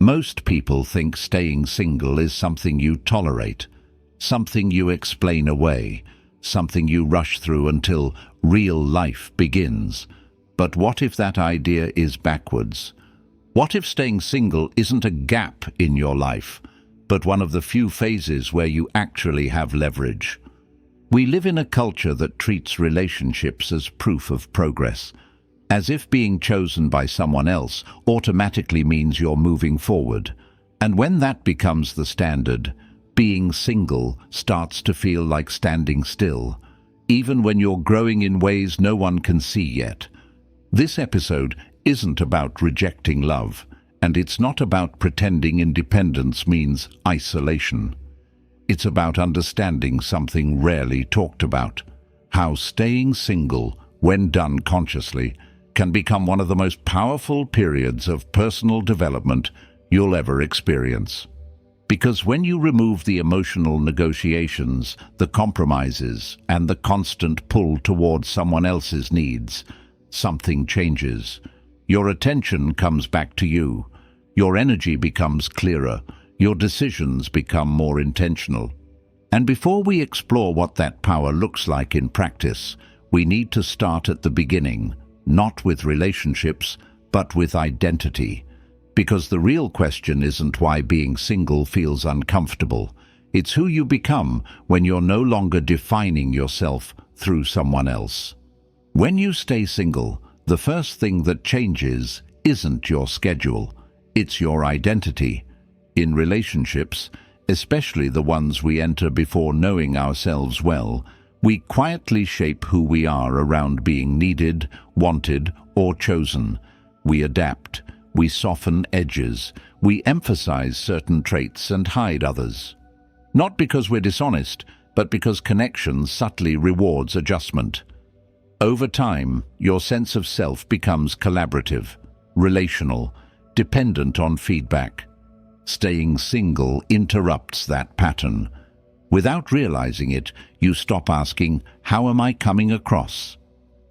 Most people think staying single is something you tolerate, something you explain away, something you rush through until real life begins. But what if that idea is backwards? What if staying single isn't a gap in your life, but one of the few phases where you actually have leverage? We live in a culture that treats relationships as proof of progress, as if being chosen by someone else automatically means you're moving forward. And when that becomes the standard, being single starts to feel like standing still, even when you're growing in ways no one can see yet. This episode isn't about rejecting love, and it's not about pretending independence means isolation. It's about understanding something rarely talked about: how staying single, when done consciously, can become one of the most powerful periods of personal development you'll ever experience. Because when you remove the emotional negotiations, the compromises, and the constant pull towards someone else's needs, something changes. Your attention comes back to you. Your energy becomes clearer. Your decisions become more intentional. And before we explore what that power looks like in practice, we need to start at the beginning, not with relationships, but with identity. Because the real question isn't why being single feels uncomfortable. It's who you become when you're no longer defining yourself through someone else. When you stay single, the first thing that changes isn't your schedule, it's your identity. In relationships, especially the ones we enter before knowing ourselves well, we quietly shape who we are around being needed, wanted, or chosen. We adapt, we soften edges, we emphasize certain traits and hide others. Not because we're dishonest, but because connection subtly rewards adjustment. Over time, your sense of self becomes collaborative, relational, dependent on feedback. Staying single interrupts that pattern. Without realizing it, you stop asking, "How am I coming across?"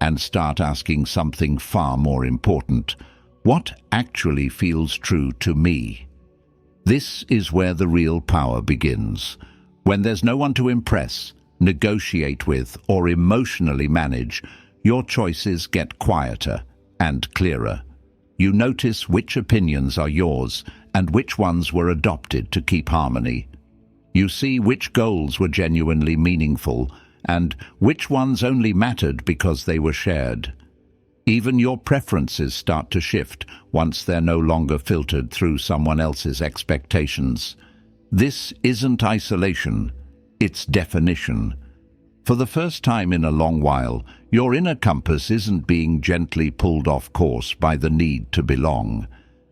and start asking something far more important: what actually feels true to me? This is where the real power begins. When there's no one to impress, negotiate with, or emotionally manage, your choices get quieter and clearer. You notice which opinions are yours and which ones were adopted to keep harmony. You see which goals were genuinely meaningful and which ones only mattered because they were shared. Even your preferences start to shift once they're no longer filtered through someone else's expectations. This isn't isolation, it's definition. For the first time in a long while, your inner compass isn't being gently pulled off course by the need to belong.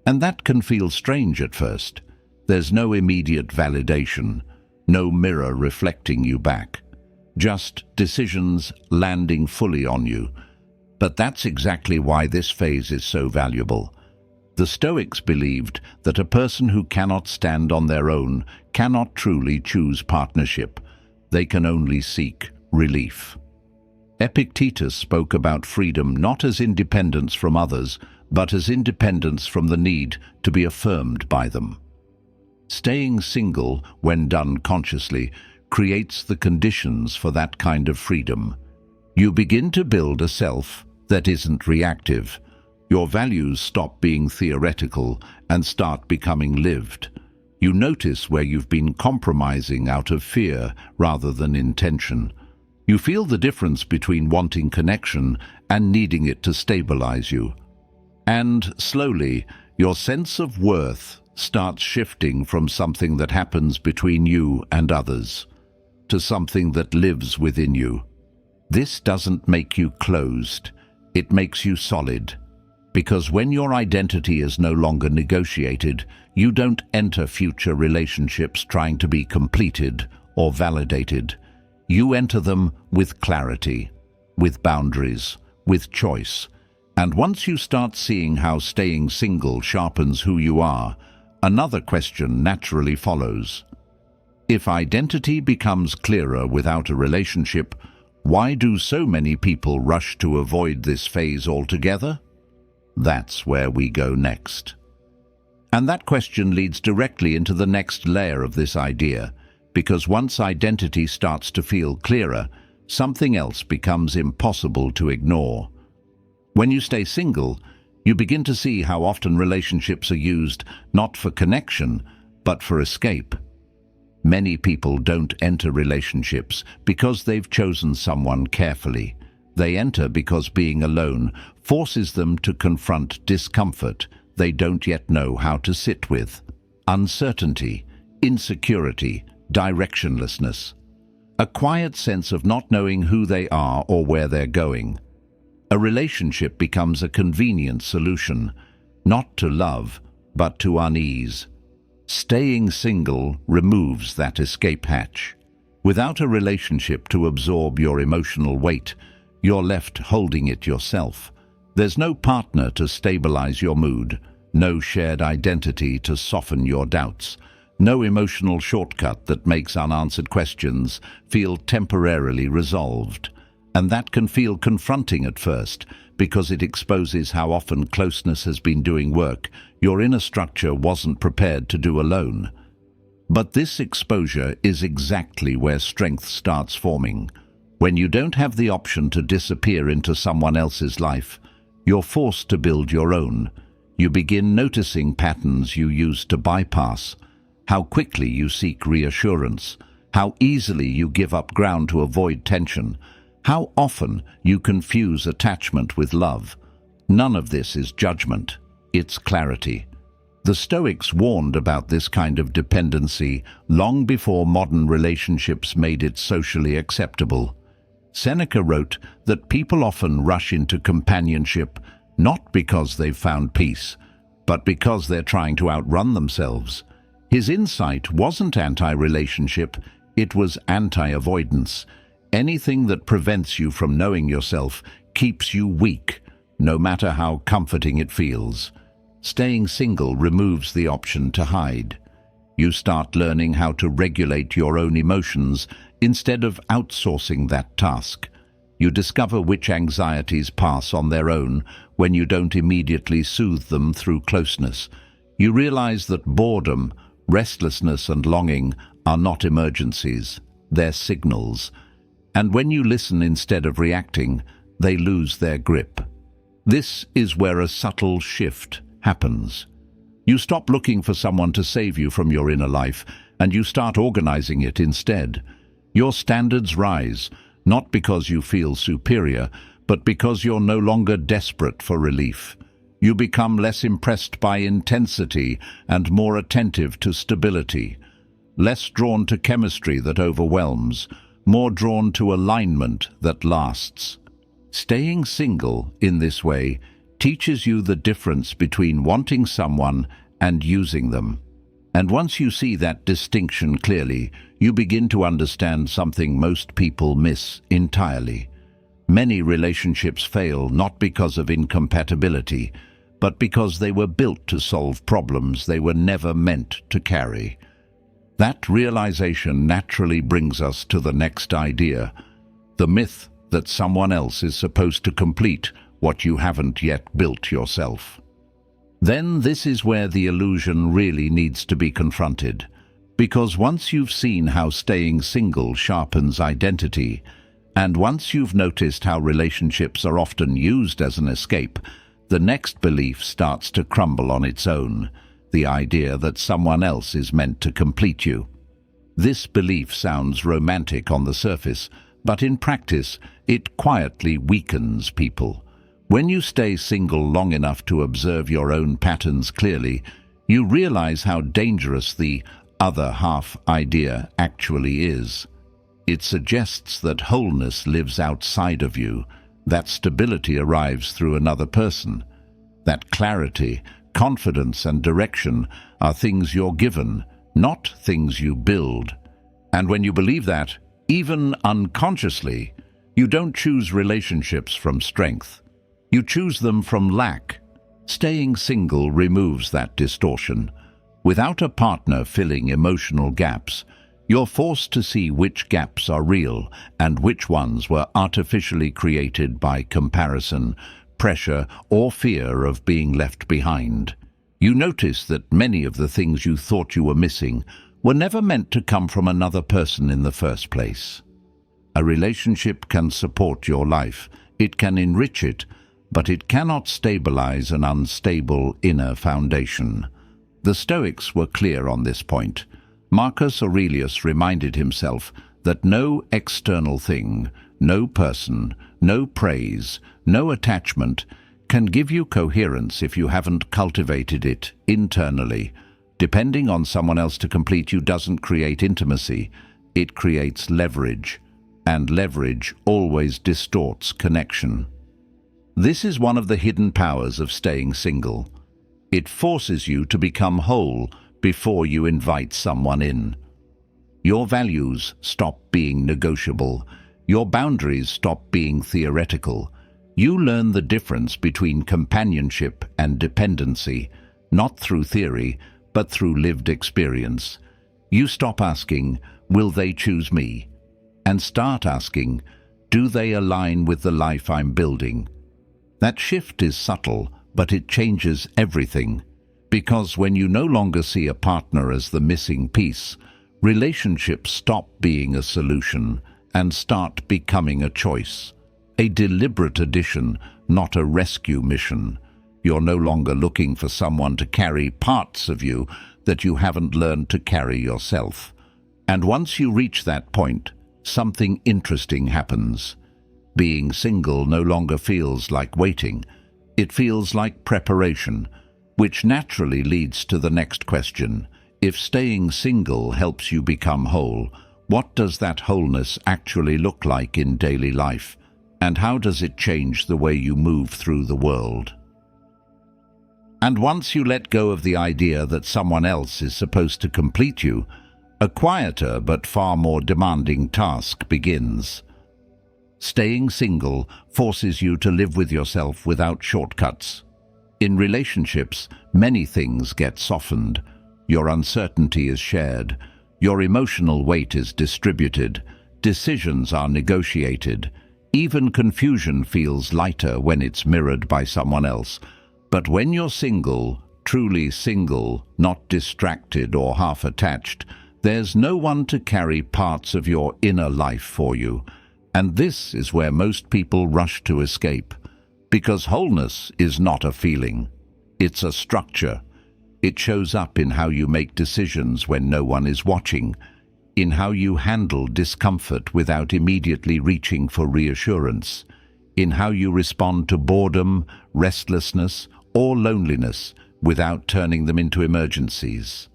And that can feel strange at first. There's no immediate validation, no mirror reflecting you back. Just decisions landing fully on you. But that's exactly why this phase is so valuable. The Stoics believed that a person who cannot stand on their own cannot truly choose partnership. They can only seek relief. Epictetus spoke about freedom not as independence from others, but as independence from the need to be affirmed by them. Staying single, when done consciously, creates the conditions for that kind of freedom. You begin to build a self that isn't reactive. Your values stop being theoretical and start becoming lived. You notice where you've been compromising out of fear rather than intention. You feel the difference between wanting connection and needing it to stabilize you. And slowly, your sense of worth starts shifting from something that happens between you and others to something that lives within you. This doesn't make you closed, it makes you solid. Because when your identity is no longer negotiated, you don't enter future relationships trying to be completed or validated. You enter them with clarity, with boundaries, with choice. And once you start seeing how staying single sharpens who you are, another question naturally follows. If identity becomes clearer without a relationship, why do so many people rush to avoid this phase altogether? That's where we go next. And that question leads directly into the next layer of this idea, because once identity starts to feel clearer, something else becomes impossible to ignore. When you stay single, you begin to see how often relationships are used not for connection, but for escape. Many people don't enter relationships because they've chosen someone carefully. They enter because being alone forces them to confront discomfort they don't yet know how to sit with. Uncertainty, insecurity, directionlessness. A quiet sense of not knowing who they are or where they're going. A relationship becomes a convenient solution, not to love, but to unease. Staying single removes that escape hatch. Without a relationship to absorb your emotional weight, you're left holding it yourself. There's no partner to stabilize your mood, no shared identity to soften your doubts, no emotional shortcut that makes unanswered questions feel temporarily resolved. And that can feel confronting at first, because it exposes how often closeness has been doing work your inner structure wasn't prepared to do alone. But this exposure is exactly where strength starts forming. When you don't have the option to disappear into someone else's life, you're forced to build your own. You begin noticing patterns you used to bypass, how quickly you seek reassurance, how easily you give up ground to avoid tension, how often you confuse attachment with love. None of this is judgment, it's clarity. The Stoics warned about this kind of dependency long before modern relationships made it socially acceptable. Seneca wrote that people often rush into companionship not because they've found peace, but because they're trying to outrun themselves. His insight wasn't anti-relationship, it was anti-avoidance. Anything that prevents you from knowing yourself keeps you weak, no matter how comforting it feels. Staying single removes the option to hide. You start learning how to regulate your own emotions instead of outsourcing that task. You discover which anxieties pass on their own when you don't immediately soothe them through closeness. You realize that boredom, restlessness and longing are not emergencies, they're signals. And when you listen instead of reacting, they lose their grip. This is where a subtle shift happens. You stop looking for someone to save you from your inner life, and you start organizing it instead. Your standards rise, not because you feel superior, but because you're no longer desperate for relief. You become less impressed by intensity and more attentive to stability, less drawn to chemistry that overwhelms, more drawn to alignment that lasts. Staying single in this way teaches you the difference between wanting someone and using them. And once you see that distinction clearly, you begin to understand something most people miss entirely. Many relationships fail not because of incompatibility, but because they were built to solve problems they were never meant to carry. That realization naturally brings us to the next idea, the myth that someone else is supposed to complete what you haven't yet built yourself. Then this is where the illusion really needs to be confronted, because once you've seen how staying single sharpens identity, and once you've noticed how relationships are often used as an escape, the next belief starts to crumble on its own, the idea that someone else is meant to complete you. This belief sounds romantic on the surface, but in practice, it quietly weakens people. When you stay single long enough to observe your own patterns clearly, you realize how dangerous the other half idea actually is. It suggests that wholeness lives outside of you, that stability arrives through another person, that clarity, confidence and direction are things you're given, not things you build. And when you believe that, even unconsciously, you don't choose relationships from strength. You choose them from lack. Staying single removes that distortion. Without a partner filling emotional gaps, you're forced to see which gaps are real and which ones were artificially created by comparison, pressure, or fear of being left behind. You notice that many of the things you thought you were missing were never meant to come from another person in the first place. A relationship can support your life, it can enrich it, but it cannot stabilize an unstable inner foundation. The Stoics were clear on this point. Marcus Aurelius reminded himself that no external thing, no person, no praise, no attachment can give you coherence if you haven't cultivated it internally. Depending on someone else to complete you doesn't create intimacy, it creates leverage, and leverage always distorts connection. This is one of the hidden powers of staying single. It forces you to become whole before you invite someone in. Your values stop being negotiable. Your boundaries stop being theoretical. You learn the difference between companionship and dependency, not through theory, but through lived experience. You stop asking, "Will they choose me?" and start asking, "Do they align with the life I'm building?" That shift is subtle, but it changes everything. Because when you no longer see a partner as the missing piece, relationships stop being a solution and start becoming a choice. A deliberate addition, not a rescue mission. You're no longer looking for someone to carry parts of you that you haven't learned to carry yourself. And once you reach that point, something interesting happens. Being single no longer feels like waiting. It feels like preparation, which naturally leads to the next question. If staying single helps you become whole, what does that wholeness actually look like in daily life? And how does it change the way you move through the world? And once you let go of the idea that someone else is supposed to complete you, a quieter but far more demanding task begins. Staying single forces you to live with yourself without shortcuts. In relationships, many things get softened. Your uncertainty is shared. Your emotional weight is distributed. Decisions are negotiated. Even confusion feels lighter when it's mirrored by someone else. But when you're single, truly single, not distracted or half-attached, there's no one to carry parts of your inner life for you. And this is where most people rush to escape. Because wholeness is not a feeling. It's a structure. It shows up in how you make decisions when no one is watching, in how you handle discomfort without immediately reaching for reassurance, in how you respond to boredom, restlessness, or loneliness without turning them into emergencies.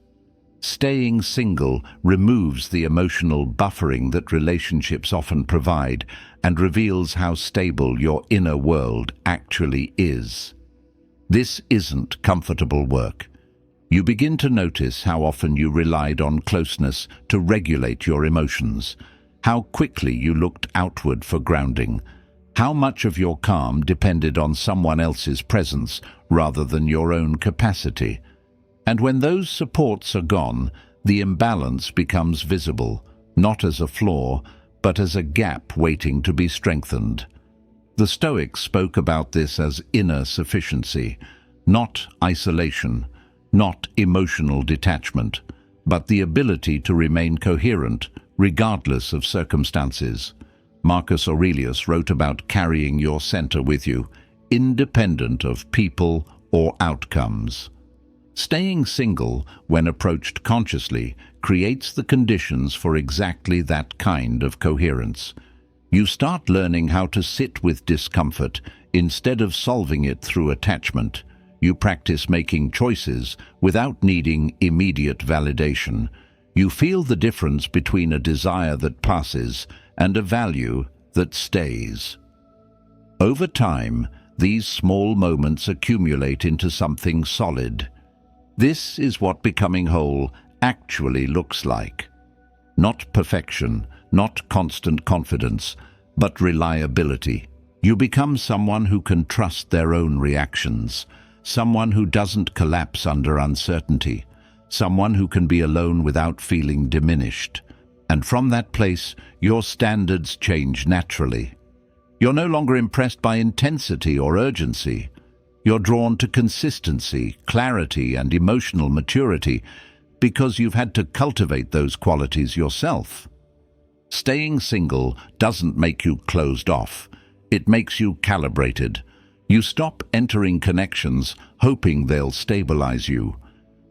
Staying single removes the emotional buffering that relationships often provide and reveals how stable your inner world actually is. This isn't comfortable work. You begin to notice how often you relied on closeness to regulate your emotions, how quickly you looked outward for grounding, how much of your calm depended on someone else's presence rather than your own capacity. And when those supports are gone, the imbalance becomes visible, not as a flaw, but as a gap waiting to be strengthened. The Stoics spoke about this as inner sufficiency, not isolation, not emotional detachment, but the ability to remain coherent regardless of circumstances. Marcus Aurelius wrote about carrying your center with you, independent of people or outcomes. Staying single, when approached consciously, creates the conditions for exactly that kind of coherence. You start learning how to sit with discomfort instead of solving it through attachment. You practice making choices without needing immediate validation. You feel the difference between a desire that passes and a value that stays. Over time, these small moments accumulate into something solid. This is what becoming whole actually looks like. Not perfection, not constant confidence, but reliability. You become someone who can trust their own reactions, someone who doesn't collapse under uncertainty, someone who can be alone without feeling diminished. And from that place, your standards change naturally. You're no longer impressed by intensity or urgency. You're drawn to consistency, clarity, and emotional maturity because you've had to cultivate those qualities yourself. Staying single doesn't make you closed off. It makes you calibrated. You stop entering connections hoping they'll stabilize you.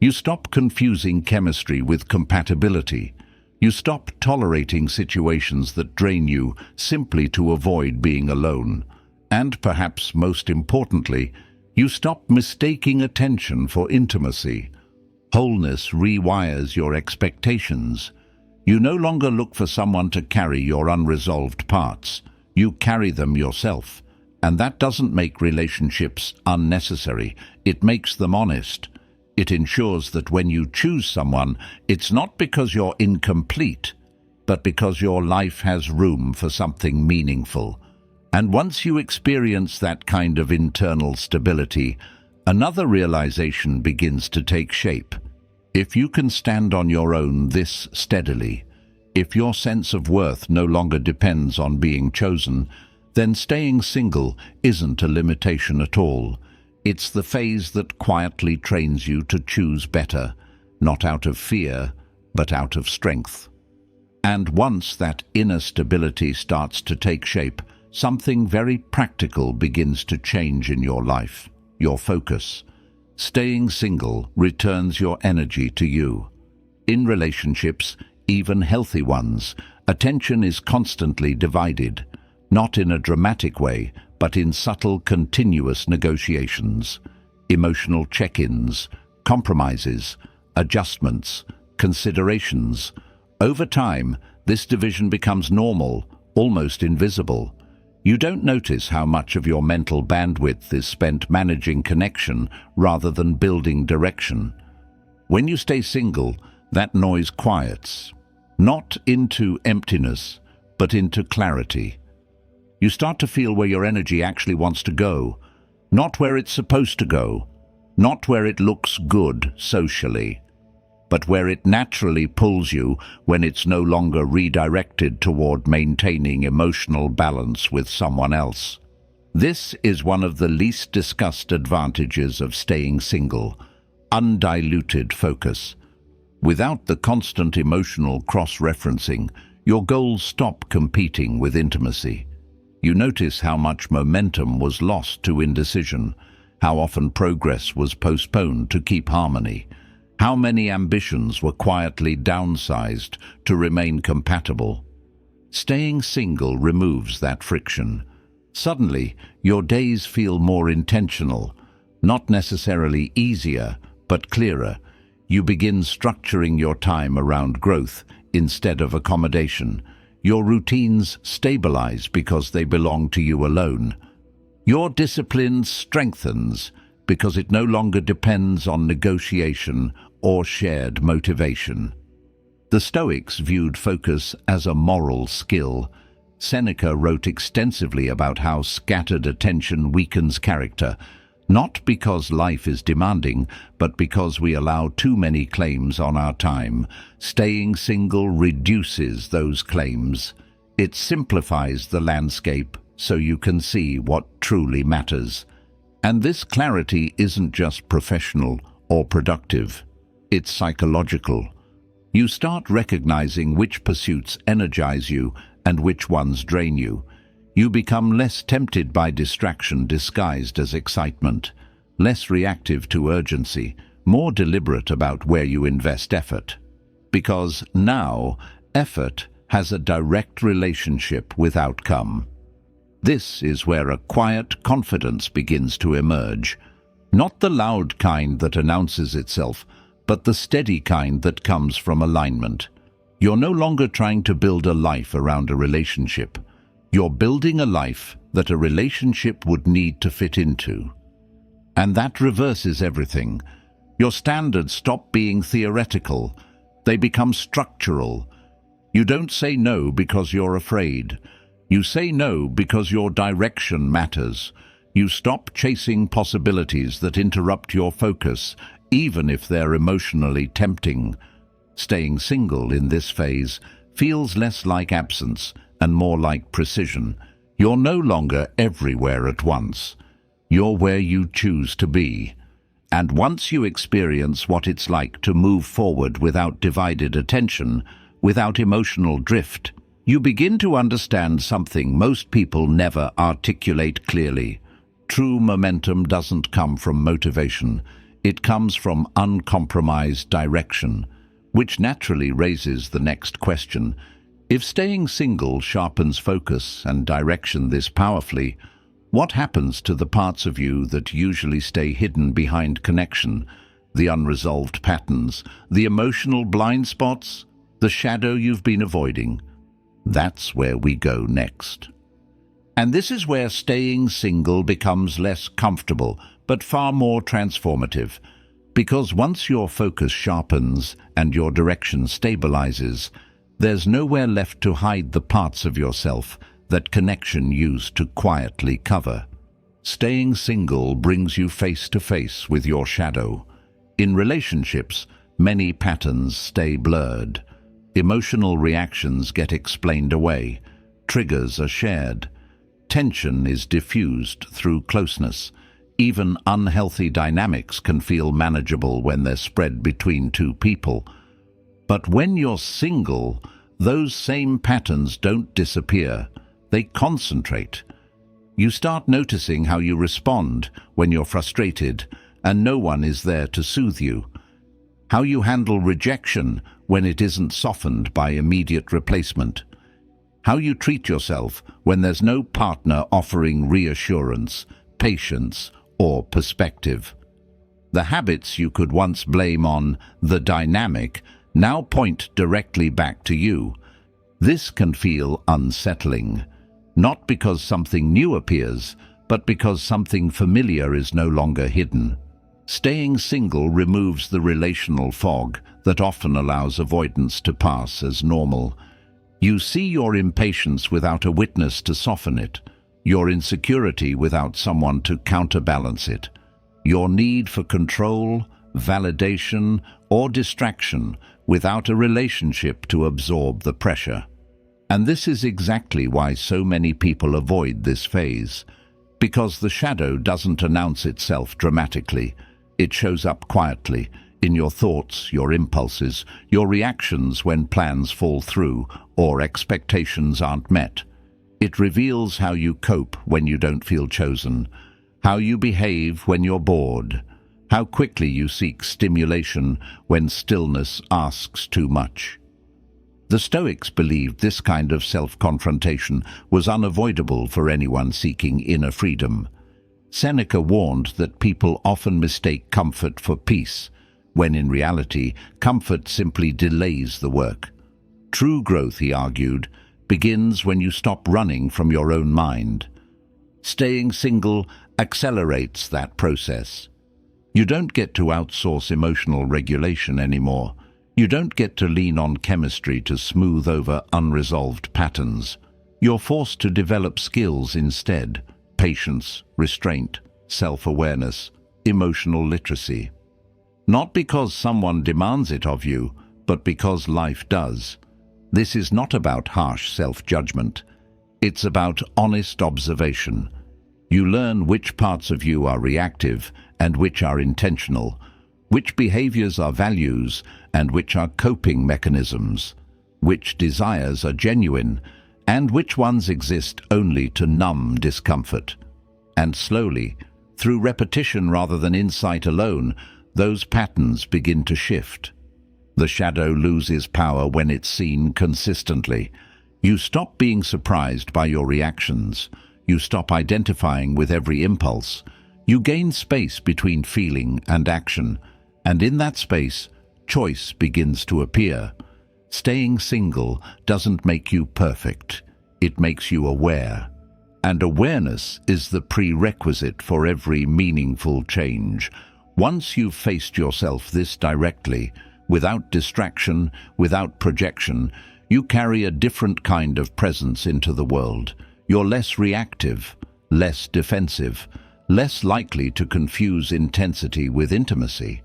You stop confusing chemistry with compatibility. You stop tolerating situations that drain you simply to avoid being alone. And perhaps most importantly, you stop mistaking attention for intimacy. Wholeness rewires your expectations. You no longer look for someone to carry your unresolved parts. You carry them yourself. And that doesn't make relationships unnecessary. It makes them honest. It ensures that when you choose someone, it's not because you're incomplete, but because your life has room for something meaningful. And once you experience that kind of internal stability, another realization begins to take shape. If you can stand on your own this steadily, if your sense of worth no longer depends on being chosen, then staying single isn't a limitation at all. It's the phase that quietly trains you to choose better, not out of fear, but out of strength. And once that inner stability starts to take shape, something very practical begins to change in your life, your focus. Staying single returns your energy to you. In relationships, even healthy ones, attention is constantly divided, not in a dramatic way, but in subtle, continuous negotiations, emotional check-ins, compromises, adjustments, considerations. Over time, this division becomes normal, almost invisible. You don't notice how much of your mental bandwidth is spent managing connection rather than building direction. When you stay single, that noise quiets, not into emptiness, but into clarity. You start to feel where your energy actually wants to go, not where it's supposed to go, not where it looks good socially, but where it naturally pulls you when it's no longer redirected toward maintaining emotional balance with someone else. This is one of the least discussed advantages of staying single: undiluted focus. Without the constant emotional cross-referencing, your goals stop competing with intimacy. You notice how much momentum was lost to indecision, how often progress was postponed to keep harmony, how many ambitions were quietly downsized to remain compatible. Staying single removes that friction. Suddenly, your days feel more intentional, not necessarily easier, but clearer. You begin structuring your time around growth instead of accommodation. Your routines stabilize because they belong to you alone. Your discipline strengthens because it no longer depends on negotiation or shared motivation. The Stoics viewed focus as a moral skill. Seneca wrote extensively about how scattered attention weakens character, not because life is demanding, but because we allow too many claims on our time. Staying single reduces those claims. It simplifies the landscape so you can see what truly matters. And this clarity isn't just professional or productive. It's psychological. You start recognizing which pursuits energize you and which ones drain you. You become less tempted by distraction disguised as excitement, less reactive to urgency, more deliberate about where you invest effort. Because now, effort has a direct relationship with outcome. This is where a quiet confidence begins to emerge, not the loud kind that announces itself, but the steady kind that comes from alignment. You're no longer trying to build a life around a relationship. You're building a life that a relationship would need to fit into. And that reverses everything. Your standards stop being theoretical. They become structural. You don't say no because you're afraid. You say no because your direction matters. You stop chasing possibilities that interrupt your focus, even if they're emotionally tempting. Staying single in this phase feels less like absence and more like precision. You're no longer everywhere at once. You're where you choose to be. And once you experience what it's like to move forward without divided attention, without emotional drift, you begin to understand something most people never articulate clearly. True momentum doesn't come from motivation. It comes from uncompromised direction, which naturally raises the next question. If staying single sharpens focus and direction this powerfully, what happens to the parts of you that usually stay hidden behind connection, the unresolved patterns, the emotional blind spots, the shadow you've been avoiding? That's where we go next. And this is where staying single becomes less comfortable, but far more transformative. Because once your focus sharpens and your direction stabilizes, there's nowhere left to hide the parts of yourself that connection used to quietly cover. Staying single brings you face to face with your shadow. In relationships, many patterns stay blurred. Emotional reactions get explained away. Triggers are shared. Tension is diffused through closeness. Even unhealthy dynamics can feel manageable when they're spread between two people. But when you're single, those same patterns don't disappear. They concentrate. You start noticing how you respond when you're frustrated and no one is there to soothe you. How you handle rejection when it isn't softened by immediate replacement. How you treat yourself when there's no partner offering reassurance, patience, or perspective. The habits you could once blame on the dynamic now point directly back to you. This can feel unsettling. Not because something new appears, but because something familiar is no longer hidden. Staying single removes the relational fog that often allows avoidance to pass as normal. You see your impatience without a witness to soften it, your insecurity without someone to counterbalance it, your need for control, validation, or distraction without a relationship to absorb the pressure. And this is exactly why so many people avoid this phase. Because the shadow doesn't announce itself dramatically. It shows up quietly, in your thoughts, your impulses, your reactions when plans fall through or expectations aren't met. It reveals how you cope when you don't feel chosen, how you behave when you're bored, how quickly you seek stimulation when stillness asks too much. The Stoics believed this kind of self-confrontation was unavoidable for anyone seeking inner freedom. Seneca warned that people often mistake comfort for peace, when in reality, comfort simply delays the work. True growth, he argued, begins when you stop running from your own mind. Staying single accelerates that process. You don't get to outsource emotional regulation anymore. You don't get to lean on chemistry to smooth over unresolved patterns. You're forced to develop skills instead: patience, restraint, self-awareness, emotional literacy. Not because someone demands it of you, but because life does. This is not about harsh self-judgment. It's about honest observation. You learn which parts of you are reactive and which are intentional, which behaviors are values and which are coping mechanisms, which desires are genuine and which ones exist only to numb discomfort. And slowly, through repetition rather than insight alone, those patterns begin to shift. The shadow loses power when it's seen consistently. You stop being surprised by your reactions. You stop identifying with every impulse. You gain space between feeling and action, and in that space, choice begins to appear. Staying single doesn't make you perfect. It makes you aware. And awareness is the prerequisite for every meaningful change. Once you've faced yourself this directly, without distraction, without projection, you carry a different kind of presence into the world. You're less reactive, less defensive, less likely to confuse intensity with intimacy.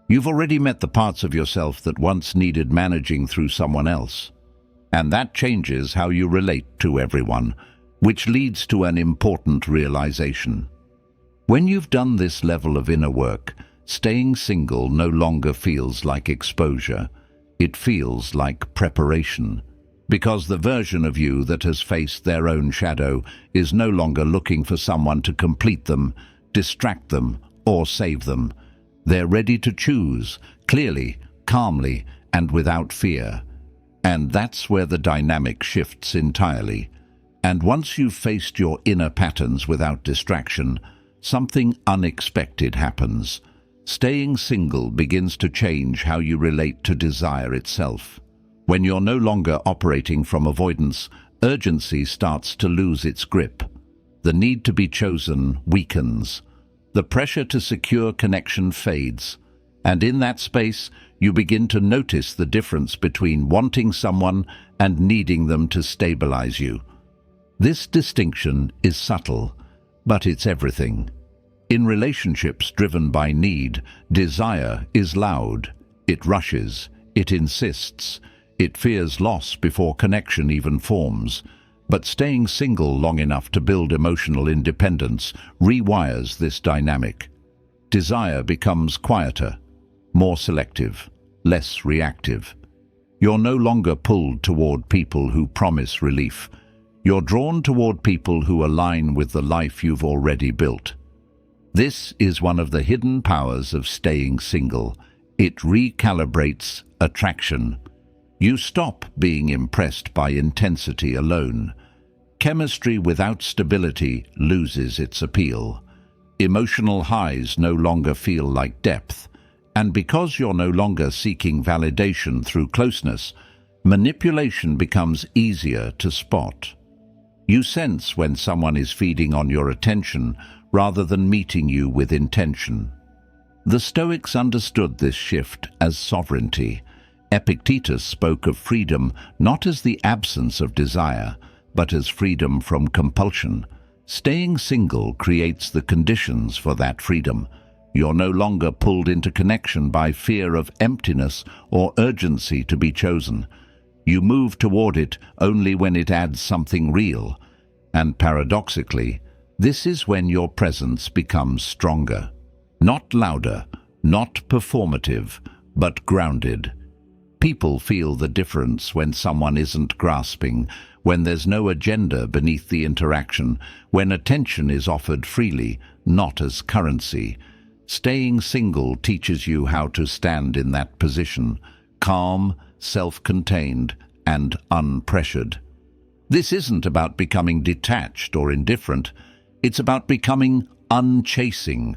You've already met the parts of yourself that once needed managing through someone else. And that changes how you relate to everyone, which leads to an important realization. When you've done this level of inner work, staying single no longer feels like exposure. It feels like preparation. Because the version of you that has faced their own shadow is no longer looking for someone to complete them, distract them, or save them. They're ready to choose, clearly, calmly, and without fear. And that's where the dynamic shifts entirely. And once you've faced your inner patterns without distraction, something unexpected happens. Staying single begins to change how you relate to desire itself. When you're no longer operating from avoidance, urgency starts to lose its grip. The need to be chosen weakens. The pressure to secure connection fades. And in that space, you begin to notice the difference between wanting someone and needing them to stabilize you. This distinction is subtle, but it's everything. In relationships driven by need, desire is loud. It rushes, it insists, it fears loss before connection even forms. But staying single long enough to build emotional independence rewires this dynamic. Desire becomes quieter, more selective, less reactive. You're no longer pulled toward people who promise relief. You're drawn toward people who align with the life you've already built. This is one of the hidden powers of staying single. It recalibrates attraction. You stop being impressed by intensity alone. Chemistry without stability loses its appeal. Emotional highs no longer feel like depth. And because you're no longer seeking validation through closeness, manipulation becomes easier to spot. You sense when someone is feeding on your attention rather than meeting you with intention. The Stoics understood this shift as sovereignty. Epictetus spoke of freedom not as the absence of desire, but as freedom from compulsion. Staying single creates the conditions for that freedom. You're no longer pulled into connection by fear of emptiness or urgency to be chosen. You move toward it only when it adds something real. And paradoxically, this is when your presence becomes stronger. Not louder, not performative, but grounded. People feel the difference when someone isn't grasping, when there's no agenda beneath the interaction, when attention is offered freely, not as currency. Staying single teaches you how to stand in that position, calm, self-contained, and unpressured. This isn't about becoming detached or indifferent. It's about becoming unchasing.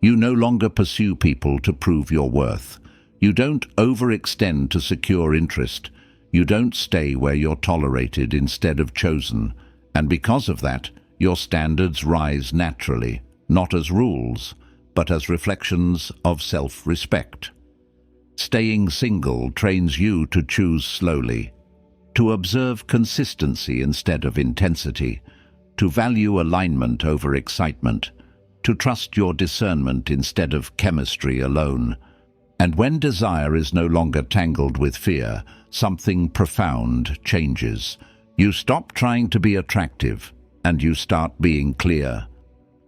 You no longer pursue people to prove your worth. You don't overextend to secure interest. You don't stay where you're tolerated instead of chosen. And because of that, your standards rise naturally, not as rules, but as reflections of self-respect. Staying single trains you to choose slowly, to observe consistency instead of intensity, to value alignment over excitement, to trust your discernment instead of chemistry alone. And when desire is no longer tangled with fear, something profound changes. You stop trying to be attractive, and you start being clear.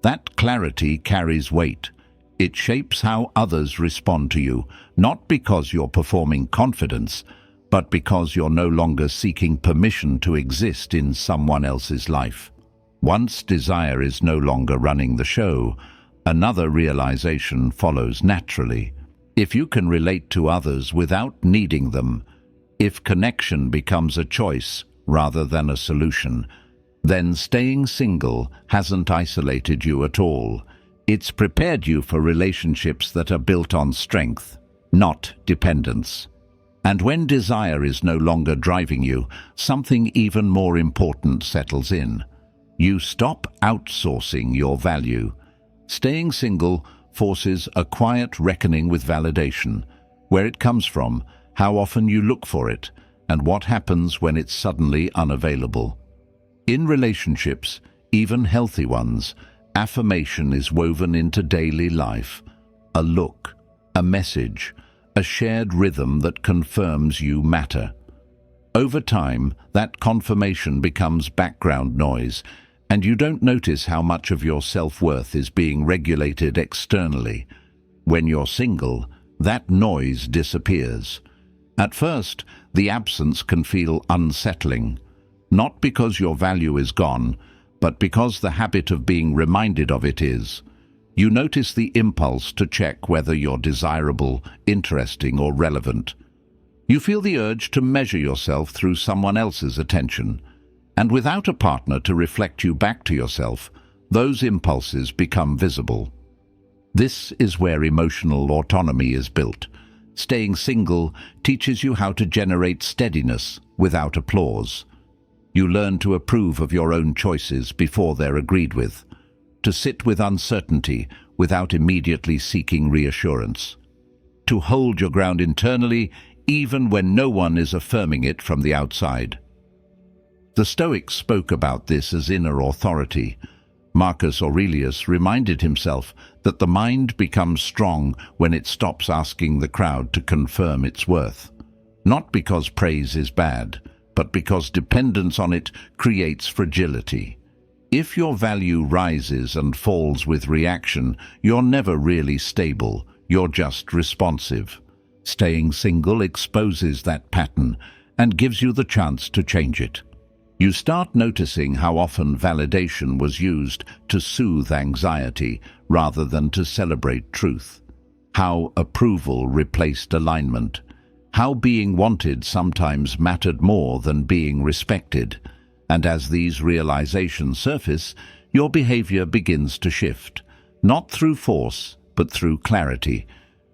That clarity carries weight. It shapes how others respond to you, not because you're performing confidence, but because you're no longer seeking permission to exist in someone else's life. Once desire is no longer running the show, another realization follows naturally. If you can relate to others without needing them, if connection becomes a choice rather than a solution, then staying single hasn't isolated you at all. It's prepared you for relationships that are built on strength, not dependence. And when desire is no longer driving you, something even more important settles in. You stop outsourcing your value. Staying single forces a quiet reckoning with validation, where it comes from, how often you look for it, and what happens when it's suddenly unavailable. In relationships, even healthy ones, affirmation is woven into daily life. A look, a message, a shared rhythm that confirms you matter. Over time, that confirmation becomes background noise, And you don't notice how much of your self-worth is being regulated externally. When you're single, that noise disappears. At first, the absence can feel unsettling, not because your value is gone, but because the habit of being reminded of it is. You notice the impulse to check whether you're desirable, interesting, or relevant. You feel the urge to measure yourself through someone else's attention. And without a partner to reflect you back to yourself, those impulses become visible. This is where emotional autonomy is built. Staying single teaches you how to generate steadiness without applause. You learn to approve of your own choices before they're agreed with, to sit with uncertainty without immediately seeking reassurance, to hold your ground internally even when no one is affirming it from the outside. The Stoics spoke about this as inner authority. Marcus Aurelius reminded himself that the mind becomes strong when it stops asking the crowd to confirm its worth. Not because praise is bad, but because dependence on it creates fragility. If your value rises and falls with reaction, you're never really stable, you're just responsive. Staying single exposes that pattern and gives you the chance to change it. You start noticing how often validation was used to soothe anxiety rather than to celebrate truth. How approval replaced alignment. How being wanted sometimes mattered more than being respected. And as these realizations surface, your behavior begins to shift. Not through force, but through clarity.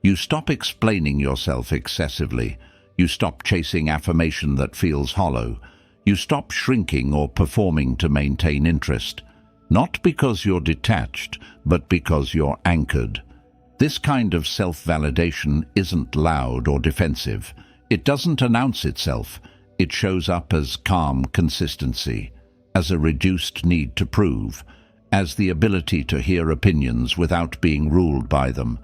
You stop explaining yourself excessively. You stop chasing affirmation that feels hollow. You stop shrinking or performing to maintain interest, not because you're detached, but because you're anchored. This kind of self-validation isn't loud or defensive. It doesn't announce itself. It shows up as calm consistency, as a reduced need to prove, as the ability to hear opinions without being ruled by them.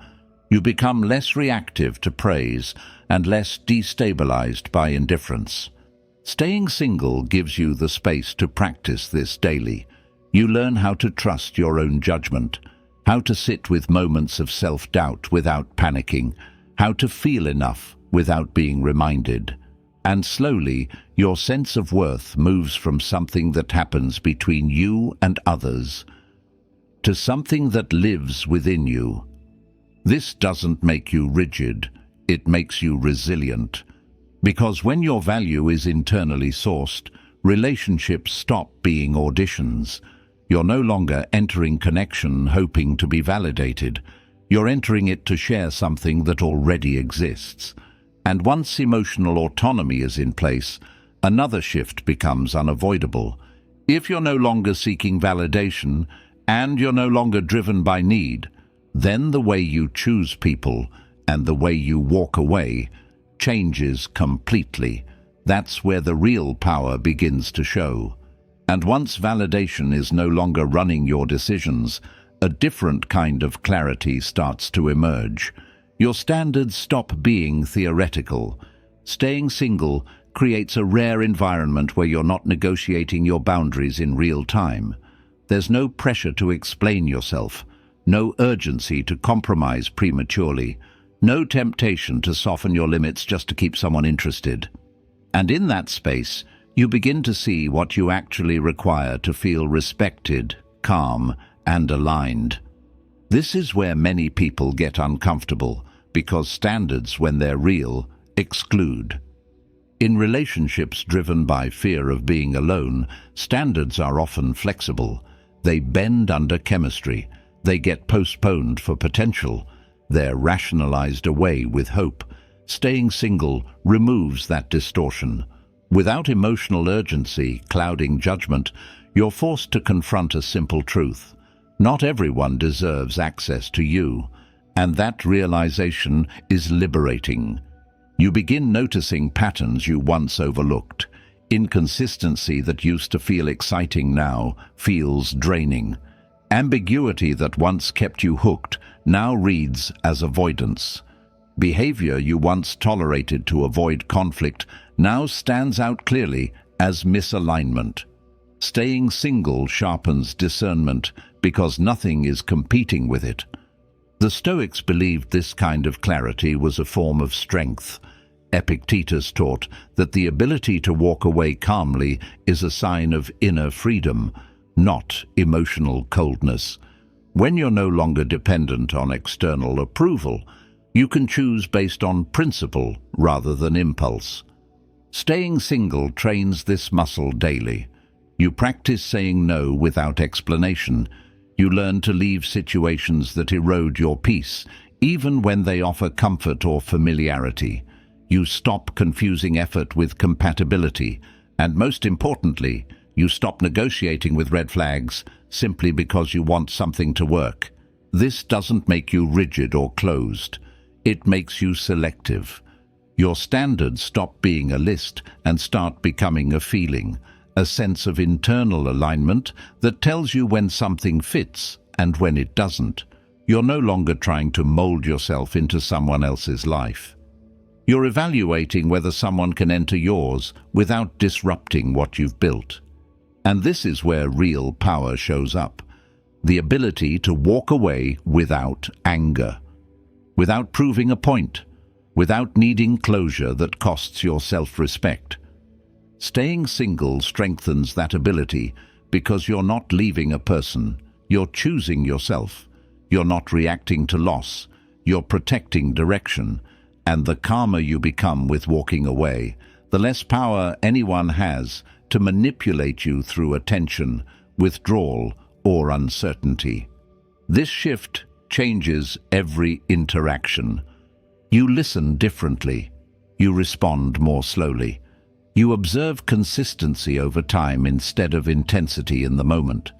You become less reactive to praise and less destabilized by indifference. Staying single gives you the space to practice this daily. You learn how to trust your own judgment, how to sit with moments of self-doubt without panicking, how to feel enough without being reminded. And slowly, your sense of worth moves from something that happens between you and others to something that lives within you. This doesn't make you rigid, it makes you resilient. Because when your value is internally sourced, relationships stop being auditions. You're no longer entering connection hoping to be validated. You're entering it to share something that already exists. And once emotional autonomy is in place, another shift becomes unavoidable. If you're no longer seeking validation, and you're no longer driven by need, then the way you choose people and the way you walk away changes completely. That's where the real power begins to show. And once validation is no longer running your decisions, a different kind of clarity starts to emerge. Your standards stop being theoretical. Staying single creates a rare environment where you're not negotiating your boundaries in real time. There's no pressure to explain yourself, no urgency to compromise prematurely, no temptation to soften your limits just to keep someone interested. And in that space, you begin to see what you actually require to feel respected, calm, and aligned. This is where many people get uncomfortable, because standards, when they're real, exclude. In relationships driven by fear of being alone, standards are often flexible. They bend under chemistry. They get postponed for potential. They're rationalized away with hope. Staying single removes that distortion. Without emotional urgency clouding judgment, you're forced to confront a simple truth. Not everyone deserves access to you, and that realization is liberating. You begin noticing patterns you once overlooked. Inconsistency that used to feel exciting now feels draining. Ambiguity that once kept you hooked now reads as avoidance. Behavior you once tolerated to avoid conflict now stands out clearly as misalignment. Staying single sharpens discernment because nothing is competing with it. The Stoics believed this kind of clarity was a form of strength. Epictetus taught that the ability to walk away calmly is a sign of inner freedom, not emotional coldness. When you're no longer dependent on external approval, you can choose based on principle rather than impulse. Staying single trains this muscle daily. You practice saying no without explanation. You learn to leave situations that erode your peace, even when they offer comfort or familiarity. You stop confusing effort with compatibility, and most importantly, you stop negotiating with red flags simply because you want something to work. This doesn't make you rigid or closed. It makes you selective. Your standards stop being a list and start becoming a feeling, a sense of internal alignment that tells you when something fits and when it doesn't. You're no longer trying to mold yourself into someone else's life. You're evaluating whether someone can enter yours without disrupting what you've built. And this is where real power shows up. The ability to walk away without anger, without proving a point, without needing closure that costs your self-respect. Staying single strengthens that ability because you're not leaving a person, you're choosing yourself. You're not reacting to loss, you're protecting direction. And the calmer you become with walking away, the less power anyone has to manipulate you through attention, withdrawal, or uncertainty. This shift changes every interaction. You listen differently. You respond more slowly. You observe consistency over time instead of intensity in the moment.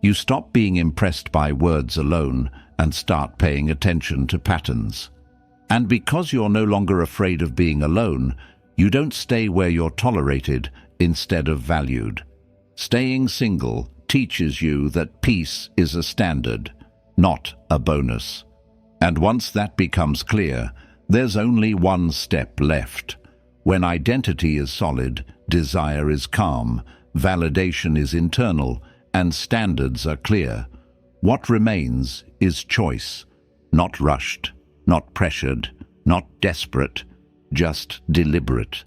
You stop being impressed by words alone and start paying attention to patterns. And because you're no longer afraid of being alone, you don't stay where you're tolerated instead of valued. Staying single teaches you that peace is a standard, not a bonus. And once that becomes clear, there's only one step left. When identity is solid, desire is calm, validation is internal, and standards are clear. What remains is choice, not rushed, not pressured, not desperate, just deliberate.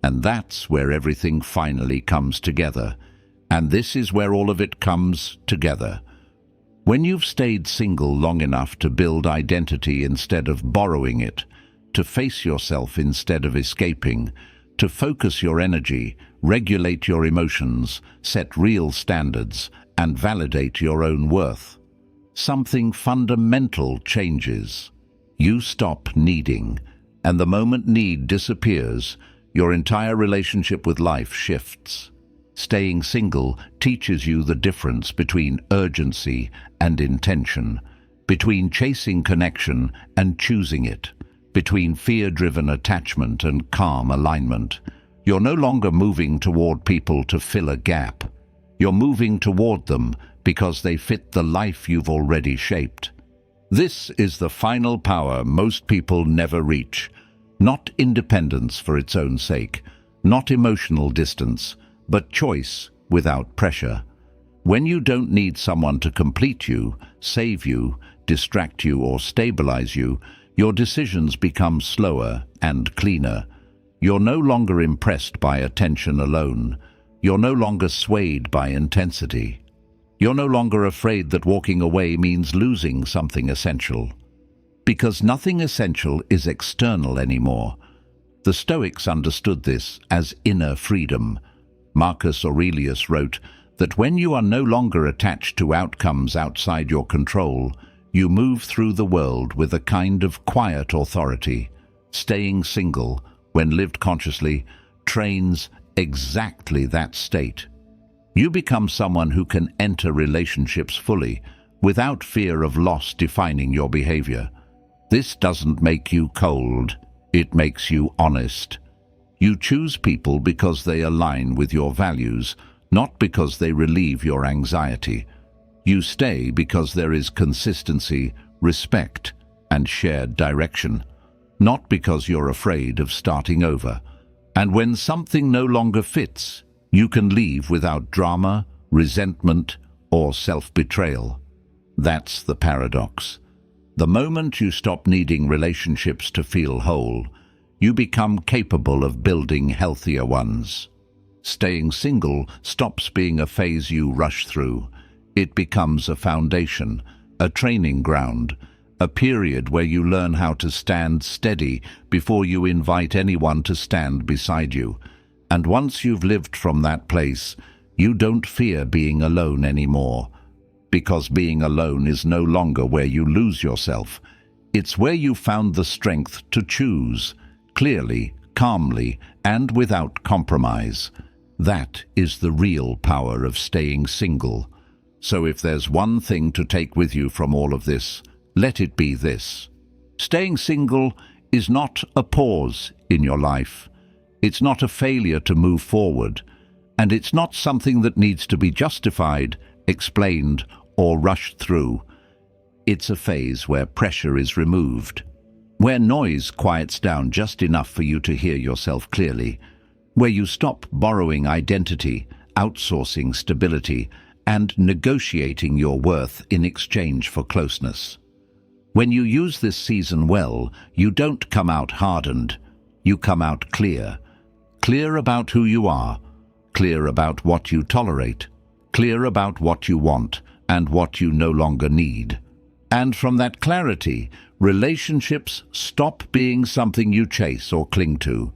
And that's where everything finally comes together. And this is where all of it comes together. When you've stayed single long enough to build identity instead of borrowing it, to face yourself instead of escaping, to focus your energy, regulate your emotions, set real standards, and validate your own worth, something fundamental changes. You stop needing, and the moment need disappears, your entire relationship with life shifts. Staying single teaches you the difference between urgency and intention, between chasing connection and choosing it, between fear-driven attachment and calm alignment. You're no longer moving toward people to fill a gap. You're moving toward them because they fit the life you've already shaped. This is the final power most people never reach. Not independence for its own sake, not emotional distance, but choice without pressure. When you don't need someone to complete you, save you, distract you, or stabilize you, your decisions become slower and cleaner. You're no longer impressed by attention alone. You're no longer swayed by intensity. You're no longer afraid that walking away means losing something essential. Because nothing essential is external anymore. The Stoics understood this as inner freedom. Marcus Aurelius wrote that when you are no longer attached to outcomes outside your control, you move through the world with a kind of quiet authority. Staying single, when lived consciously, trains exactly that state. You become someone who can enter relationships fully, without fear of loss defining your behavior. This doesn't make you cold, it makes you honest. You choose people because they align with your values, not because they relieve your anxiety. You stay because there is consistency, respect, and shared direction, not because you're afraid of starting over. And when something no longer fits, You can leave without drama, resentment, or self-betrayal. That's the paradox. The moment you stop needing relationships to feel whole, you become capable of building healthier ones. Staying single stops being a phase you rush through. It becomes a foundation, a training ground, a period where you learn how to stand steady before you invite anyone to stand beside you. And once you've lived from that place, you don't fear being alone anymore. Because being alone is no longer where you lose yourself. It's where you found the strength to choose, clearly, calmly, and without compromise. That is the real power of staying single. So if there's one thing to take with you from all of this, let it be this. Staying single is not a pause in your life. It's not a failure to move forward. And it's not something that needs to be justified, explained, or rushed through. It's a phase where pressure is removed, where noise quiets down just enough for you to hear yourself clearly, where you stop borrowing identity, outsourcing stability, and negotiating your worth in exchange for closeness. When you use this season well, you don't come out hardened. You come out clear. Clear about who you are, clear about what you tolerate, clear about what you want and what you no longer need. And from that clarity, relationships stop being something you chase or cling to.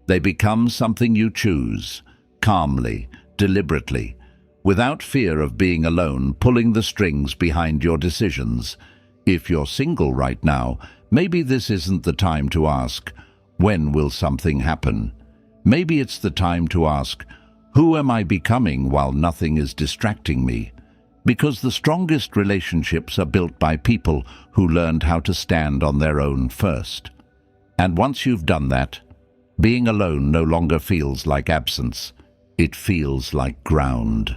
They become something you choose, calmly, deliberately, without fear of being alone, pulling the strings behind your decisions. If you're single right now, maybe this isn't the time to ask, when will something happen? Maybe it's the time to ask, who am I becoming while nothing is distracting me? Because the strongest relationships are built by people who learned how to stand on their own first. And once you've done that, being alone no longer feels like absence. It feels like ground.